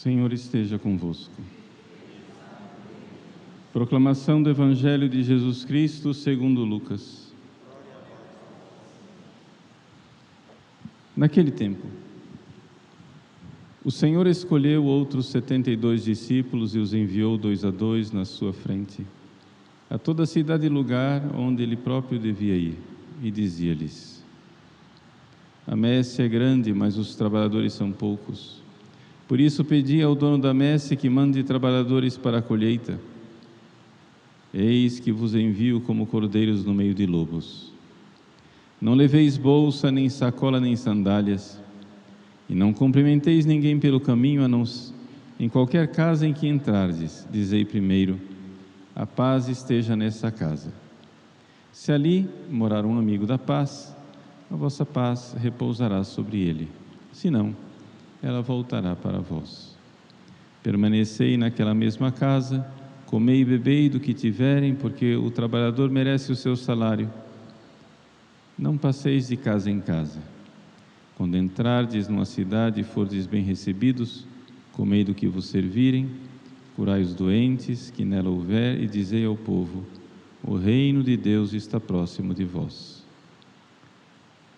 Senhor esteja convosco. Proclamação do Evangelho de Jesus Cristo segundo Lucas. Naquele tempo, o Senhor escolheu outros 72 discípulos e os enviou 2 a 2 na sua frente, a toda cidade e lugar onde ele próprio devia ir, e dizia-lhes: A messe é grande, mas os trabalhadores são poucos. Por isso pedi ao dono da messe que mande trabalhadores para a colheita. Eis que vos envio como cordeiros no meio de lobos. Não leveis bolsa, nem sacola, nem sandálias, e não cumprimenteis ninguém pelo caminho, em qualquer casa em que entrardes, dizei primeiro: a paz esteja nessa casa. Se ali morar um amigo da paz, a vossa paz repousará sobre ele. Se não, ela voltará para vós. Permanecei naquela mesma casa, comei e bebei do que tiverem, porque o trabalhador merece o seu salário. Não passeis de casa em casa. Quando entrardes numa cidade e fordes bem recebidos, comei do que vos servirem, curai os doentes que nela houver, e dizei ao povo: o reino de Deus está próximo de vós.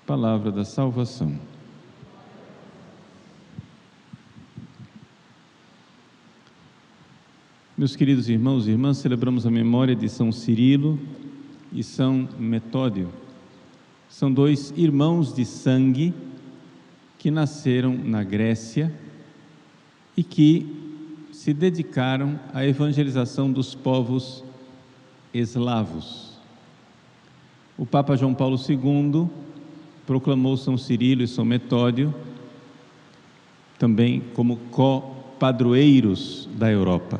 Palavra da salvação. Meus queridos irmãos e irmãs, celebramos a memória de São Cirilo e São Metódio. São 2 irmãos de sangue que nasceram na Grécia e que se dedicaram à evangelização dos povos eslavos. O Papa João Paulo II proclamou São Cirilo e São Metódio também como co-padroeiros da Europa.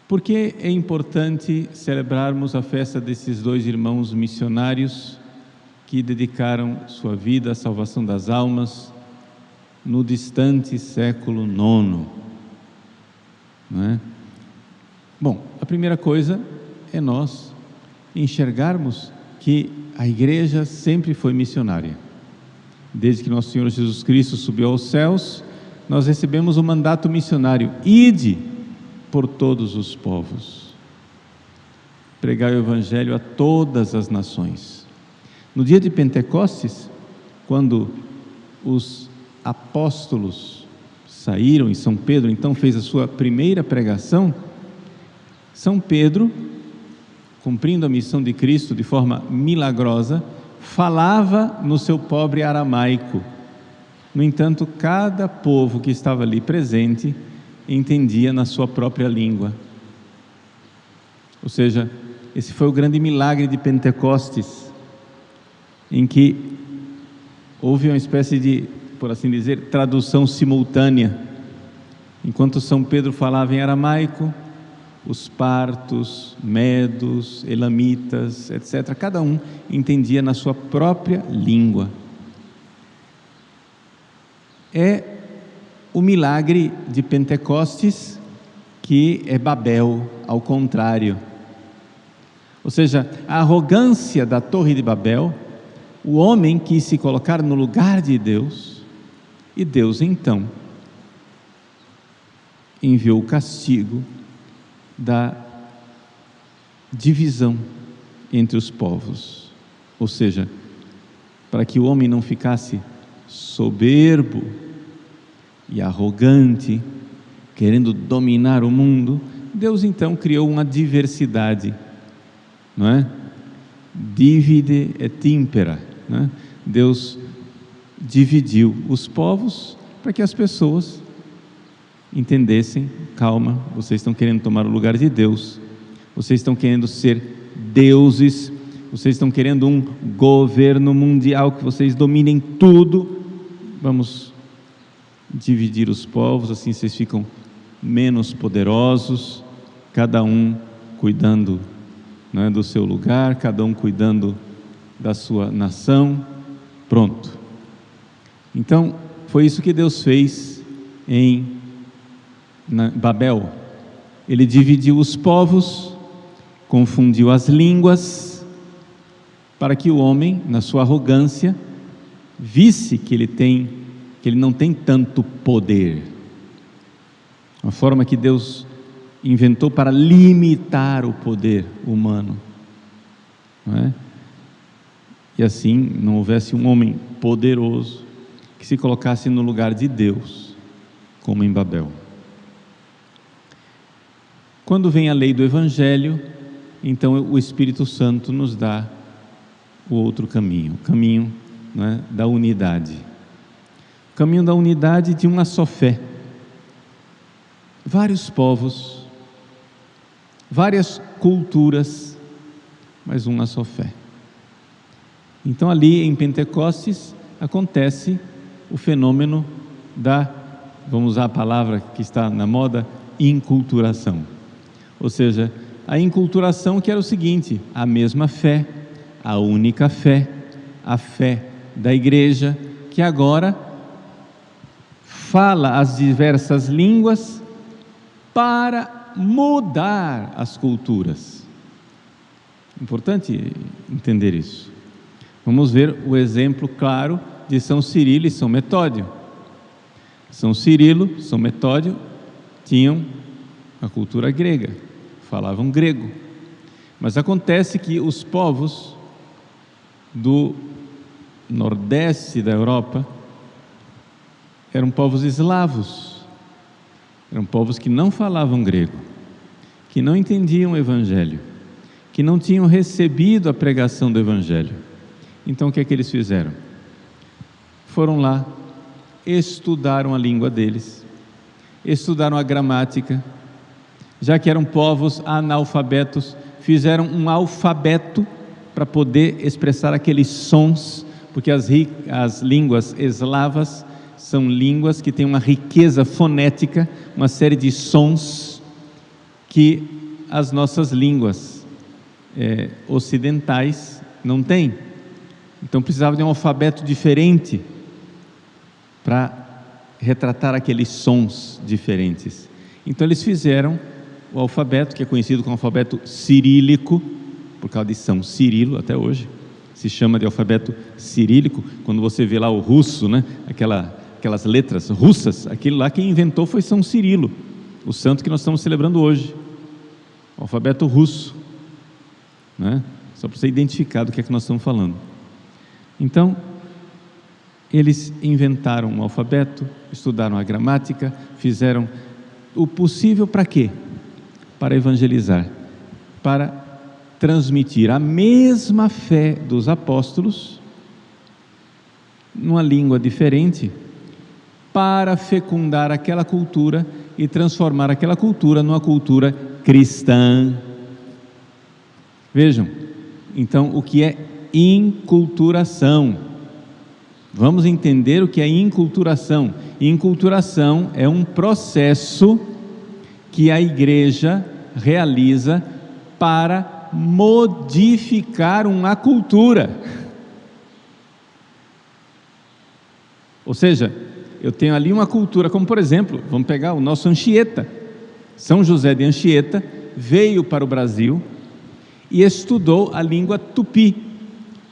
Por que é importante celebrarmos a festa desses 2 irmãos missionários que dedicaram sua vida à salvação das almas no distante século IX? Não é? Bom, a primeira coisa é nós enxergarmos que a Igreja sempre foi missionária. Desde que nosso Senhor Jesus Cristo subiu aos céus, nós recebemos o mandato missionário: ide por todos os povos, pregai o Evangelho a todas as nações. No dia de Pentecostes, quando os apóstolos saíram e São Pedro então fez a sua primeira pregação, São Pedro, cumprindo a missão de Cristo de forma milagrosa, falava no seu pobre aramaico. No entanto, cada povo que estava ali presente entendia na sua própria língua. Ou seja, esse foi o grande milagre de Pentecostes, em que houve uma espécie de, por assim dizer, tradução simultânea. Enquanto São Pedro falava em aramaico, os partos, medos, elamitas, etc., cada um entendia na sua própria língua. É o milagre de Pentecostes que é Babel, ao contrário. Ou seja, a arrogância da Torre de Babel, o homem quis se colocar no lugar de Deus, e Deus então enviou o castigo da divisão entre os povos. Ou seja, para que o homem não ficasse soberbo e arrogante, querendo dominar o mundo, Deus então criou uma diversidade, não é? Divide et impera, não é? Deus dividiu os povos para que as pessoas entendessem: calma, vocês estão querendo tomar o lugar de Deus, vocês estão querendo ser deuses, vocês estão querendo um governo mundial, que vocês dominem tudo. Vamos dividir os povos, assim vocês ficam menos poderosos, cada um cuidando, não é, do seu lugar, cada um cuidando da sua nação. Pronto. Então, foi isso que Deus fez em Babel. Ele dividiu os povos, confundiu as línguas, para que o homem, na sua arrogância, visse que ele tem que ele não tem tanto poder. Uma forma que Deus inventou para limitar o poder humano, não é? E assim não houvesse um homem poderoso que se colocasse no lugar de Deus, como em Babel. Quando vem a lei do Evangelho, então o Espírito Santo nos dá o outro caminho, o caminho, não é, da unidade. O caminho da unidade de uma só fé. Vários povos, várias culturas, mas uma só fé. Então ali em Pentecostes acontece o fenômeno da, vamos usar a palavra que está na moda, inculturação. Ou seja, a inculturação que era o seguinte: a mesma fé, a única fé, a fé da igreja, que agora fala as diversas línguas para mudar as culturas. Importante entender isso. Vamos ver o exemplo claro de São Cirilo e São Metódio. São Cirilo, São Metódio tinham a cultura grega, falavam grego. Mas acontece que os povos do nordeste da Europa eram povos eslavos, eram povos que não falavam grego, que não entendiam o Evangelho, que não tinham recebido a pregação do Evangelho. Então o que é que eles fizeram? Foram lá, estudaram a língua deles, estudaram a gramática, já que eram povos analfabetos, fizeram um alfabeto para poder expressar aqueles sons, porque as línguas eslavas são línguas que têm uma riqueza fonética, uma série de sons que as nossas línguas ocidentais não têm. Então precisava de um alfabeto diferente para retratar aqueles sons diferentes. Então eles fizeram o alfabeto, que é conhecido como alfabeto cirílico, por causa de São Cirilo, até hoje se chama de alfabeto cirílico. Quando você vê lá o russo, né, aquelas letras russas, aquilo lá quem inventou foi São Cirilo, o santo que nós estamos celebrando hoje, o alfabeto russo, né? Só para você identificar do que é que nós estamos falando. Então, eles inventaram um alfabeto, estudaram a gramática, fizeram o possível para quê? Para evangelizar, para transmitir a mesma fé dos apóstolos, numa língua diferente, para fecundar aquela cultura e transformar aquela cultura numa cultura cristã. Vejam, então, o que é inculturação? Vamos entender o que é inculturação. Inculturação é um processo que a igreja realiza para modificar uma cultura. Ou seja, eu tenho ali uma cultura, como por exemplo, vamos pegar o nosso Anchieta. São José de Anchieta veio para o Brasil e estudou a língua tupi.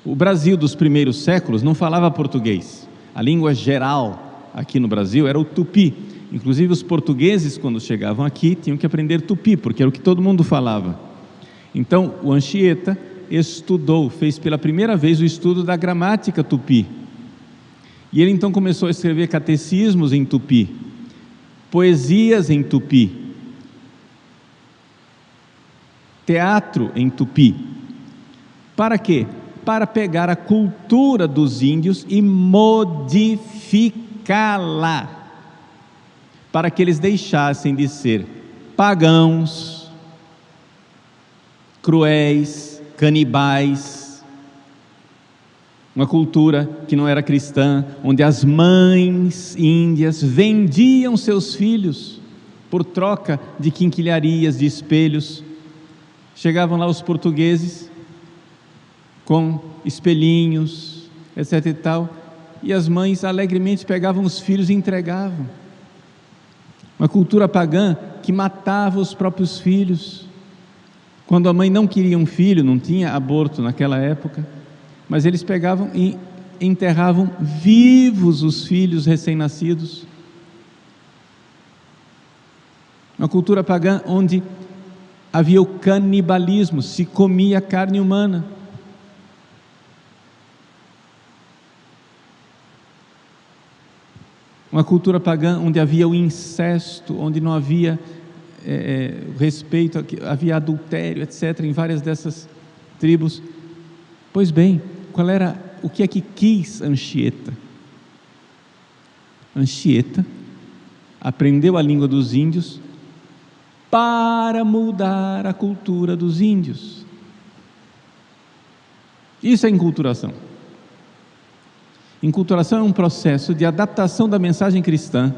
O Brasil dos primeiros séculos não falava português. A língua geral aqui no Brasil era o tupi. Inclusive os portugueses, quando chegavam aqui, tinham que aprender tupi, porque era o que todo mundo falava. Então o Anchieta estudou, fez pela primeira vez o estudo da gramática tupi. E ele então começou a escrever catecismos em tupi, poesias em tupi, teatro em tupi. Para quê? Para pegar a cultura dos índios e modificá-la, para que eles deixassem de ser pagãos, cruéis, canibais, uma cultura que não era cristã, onde as mães índias vendiam seus filhos por troca de quinquilharias, de espelhos. Chegavam lá os portugueses com espelhinhos, etc e tal, e as mães alegremente pegavam os filhos e entregavam. Uma cultura pagã que matava os próprios filhos. Quando a mãe não queria um filho, não tinha aborto naquela época, mas eles pegavam e enterravam vivos os filhos recém-nascidos. Uma cultura pagã onde havia o canibalismo, se comia carne humana. Uma cultura pagã onde havia o incesto, onde não havia respeito, havia adultério, etc., em várias dessas tribos. Pois bem, o que é que quis Anchieta? Anchieta aprendeu a língua dos índios para mudar a cultura dos índios. Isso é enculturação. Enculturação é um processo de adaptação da mensagem cristã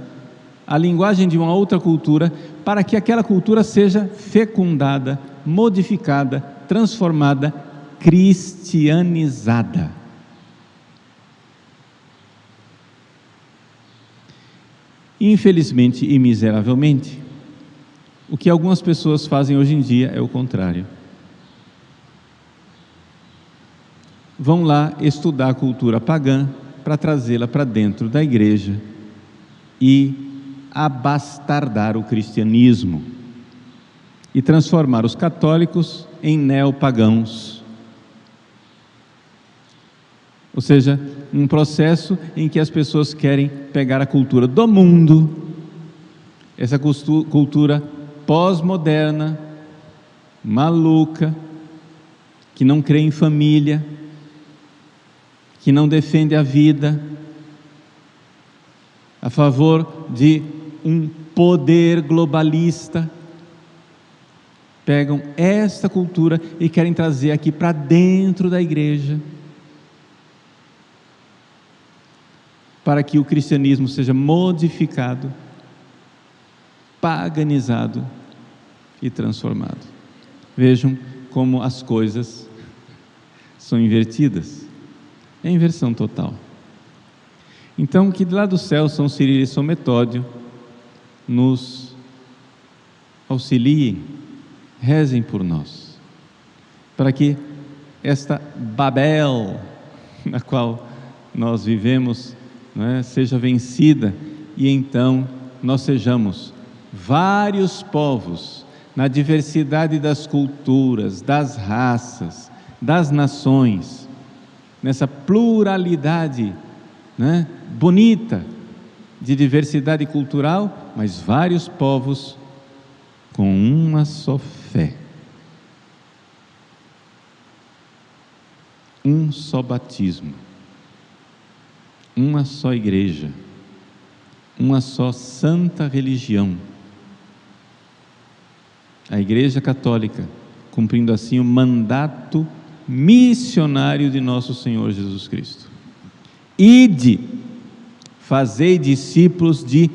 à linguagem de uma outra cultura, para que aquela cultura seja fecundada, modificada, transformada, cristianizada. Infelizmente e miseravelmente, o que algumas pessoas fazem hoje em dia é o contrário. Vão lá estudar a cultura pagã para trazê-la para dentro da igreja e abastardar o cristianismo e transformar os católicos em neopagãos. Ou seja, um processo em que as pessoas querem pegar a cultura do mundo, essa cultura pós-moderna, maluca, que não crê em família, que não defende a vida, a favor de um poder globalista. Pegam esta cultura e querem trazer aqui para dentro da igreja, para que o cristianismo seja modificado, paganizado e transformado. Vejam como as coisas são invertidas. É inversão total. Então, que de lá do céu São Cirilo e São Metódio nos auxiliem, rezem por nós, para que esta Babel na qual nós vivemos, seja vencida, e então nós sejamos vários povos, na diversidade das culturas, das raças, das nações, nessa pluralidade bonita de diversidade cultural, mas vários povos com uma só fé, um só batismo, uma só igreja, uma só santa religião, a Igreja Católica, cumprindo assim o mandato missionário de nosso Senhor Jesus Cristo. Ide, fazei discípulos de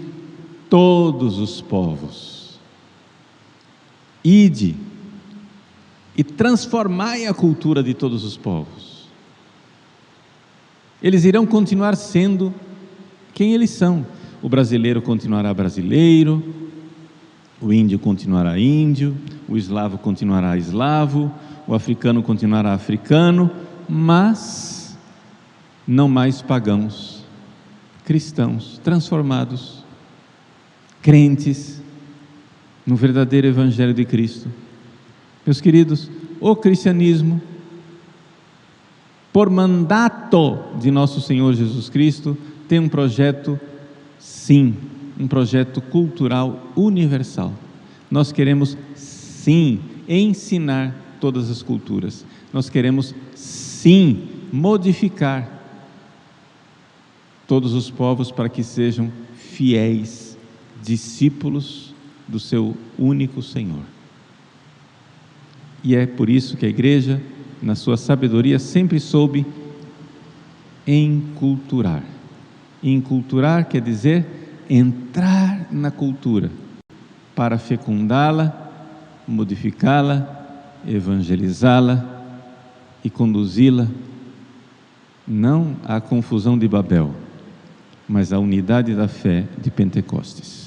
todos os povos. Ide e transformai a cultura de todos os povos. Eles irão continuar sendo quem eles são. O brasileiro continuará brasileiro, o índio continuará índio, o eslavo continuará eslavo, o africano continuará africano, mas não mais pagãos, cristãos, transformados, crentes no verdadeiro Evangelho de Cristo. Meus queridos, o cristianismo, por mandato de nosso Senhor Jesus Cristo, tem um projeto, sim, um projeto cultural universal. Nós queremos, sim, ensinar todas as culturas. Nós queremos, sim, modificar todos os povos para que sejam fiéis discípulos do seu único Senhor. E é por isso que a igreja, na sua sabedoria, sempre soube enculturar. Enculturar quer dizer entrar na cultura para fecundá-la, modificá-la, evangelizá-la e conduzi-la não à confusão de Babel, mas à unidade da fé de Pentecostes.